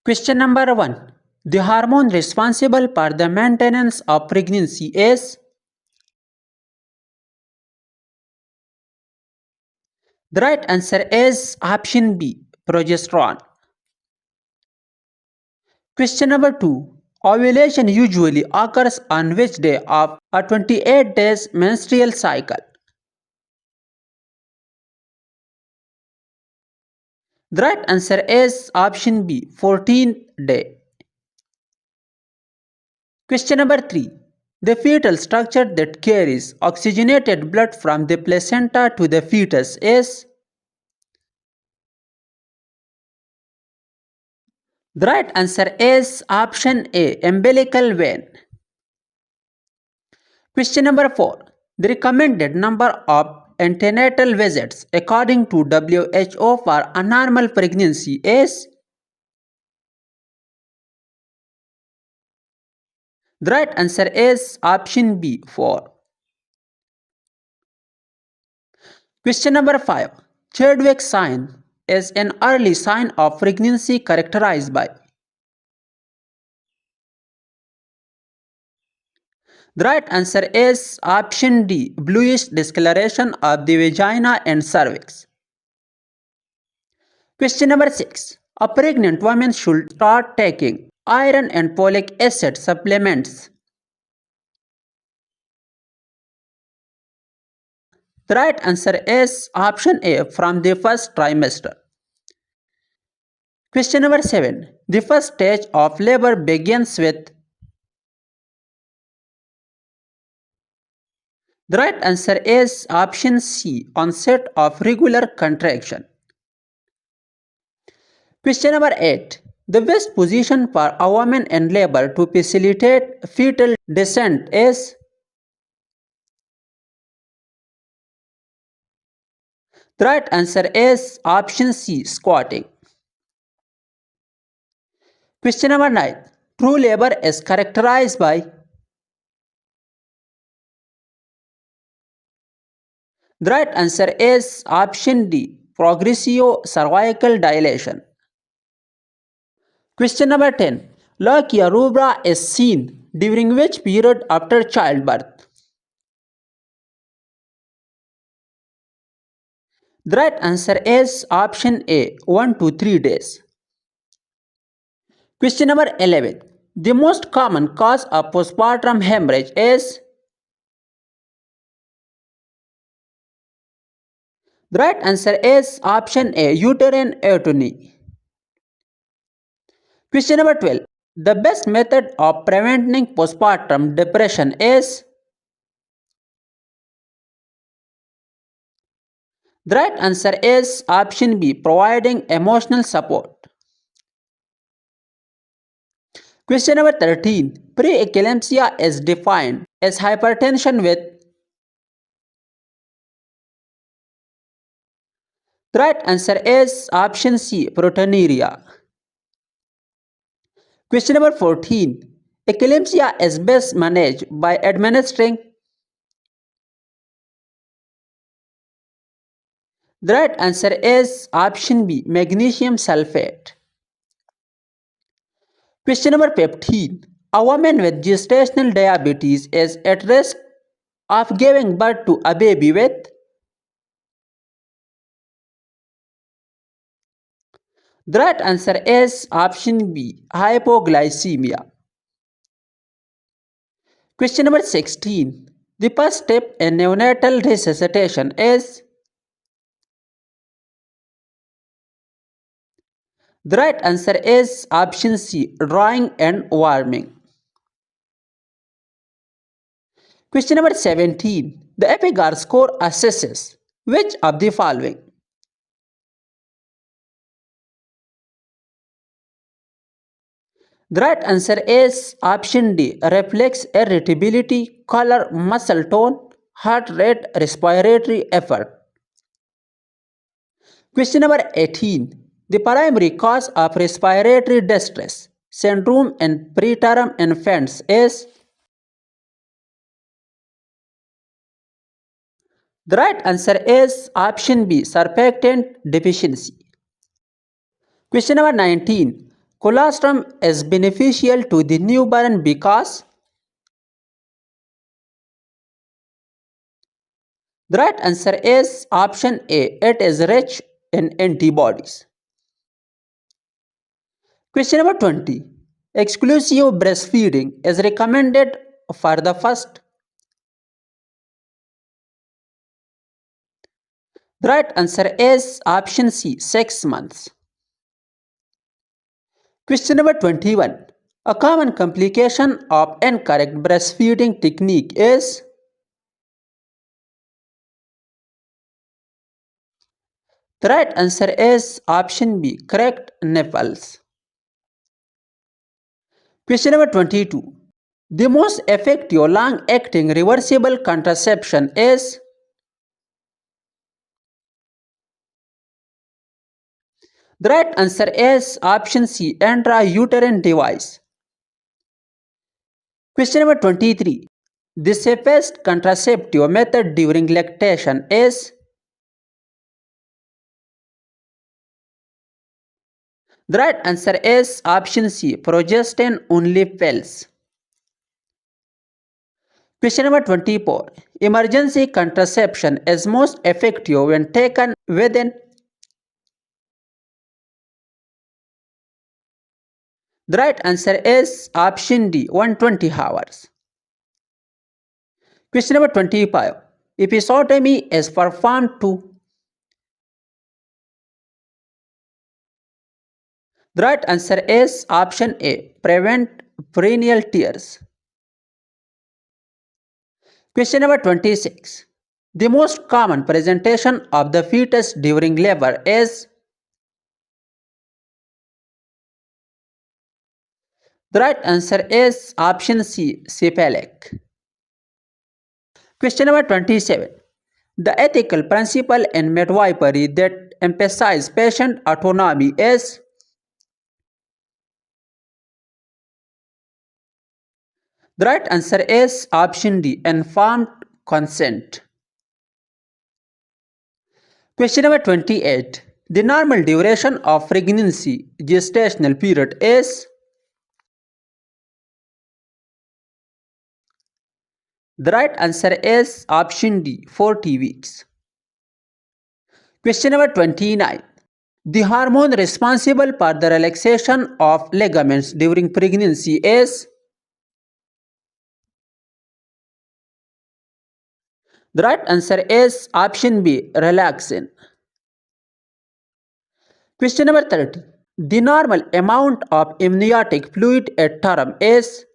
Question number 1. The hormone responsible for the maintenance of pregnancy is? The right answer is option B, progesterone. Question number 2. Ovulation usually occurs on which day of a 28 days menstrual cycle? The right answer is option B, 14th day. Question number 3. The fetal structure that carries oxygenated blood from the placenta to the fetus is? The right answer is option A, umbilical vein. Question number 4. The recommended number of antenatal visits according to WHO for a normal pregnancy is? The right answer is option B, 4. Question number 5. Chadwick's sign is an early sign of pregnancy characterized by? The right answer is option D, bluish discoloration of the vagina and cervix. Question number 6. A pregnant woman should start taking iron and folic acid supplements. The right answer is option A, from the first trimester. Question number 7. The first stage of labor begins with? The right answer is option C, onset of regular contraction. Question number 8. The best position for a woman in labor to facilitate fetal descent is? The right answer is option C, squatting. Question number 9. True labor is characterized by? The right answer is option D, progressio-cervical dilation. Question number 10. Lochia rubra is seen during which period after childbirth? The right answer is option A, 1 to 3 days. Question number 11. The most common cause of postpartum hemorrhage is? The right answer is option A, uterine atony. Question number 12. The best method of preventing postpartum depression is? The right answer is option B, providing emotional support. Question number 13. Preeclampsia is defined as hypertension with? The right answer is option C, proteinuria. Question number 14. Eclampsia is best managed by administering? The right answer is option B, magnesium sulfate. Question number 15. A woman with gestational diabetes is at risk of giving birth to a baby with? The right answer is option B, hypoglycemia. Question number 16. The first step in neonatal resuscitation is? The right answer is option C, drawing and warming. Question number 17. The Apgar score assesses which of the following? The right answer is option D, reflex irritability, color, muscle tone, heart rate, respiratory effort. Question number 18. The primary cause of respiratory distress syndrome in preterm infants is? The right answer is option B, surfactant deficiency. Question number 19. Colostrum is beneficial to the newborn because the right answer is option A. It is rich in antibodies. Question number 20. Exclusive breastfeeding is recommended for the first. The right answer is option C. 6 months. Question number 21. A common complication of incorrect breastfeeding technique is. The right answer is option B. Cracked nipples. Question number 22. The most effective long-acting reversible contraception is. The right answer is option C. Intrauterine device. Question number 23. The safest contraceptive method during lactation is. The right answer is option C. Progestin-only pills. Question number 24. Emergency contraception is most effective when taken within. The right answer is option D. 120 hours. Question number 25. Episiotomy is performed to. The right answer is option A. Prevent perineal tears. Question number 26. The most common presentation of the fetus during labor is. The right answer is option C. Cephalic. Question number 27. The ethical principle in midwifery that emphasizes patient autonomy is. The right answer is option D. Informed consent. Question number 28. The normal duration of pregnancy gestational period is. The right answer is option D. 40 weeks. Question number 29. The hormone responsible for the relaxation of ligaments during pregnancy is. The right answer is option B. Relaxin. Question number 30. The normal amount of amniotic fluid at term is.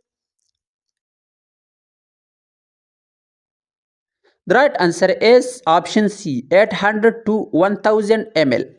The right answer is option C. 800 to 1000 ml.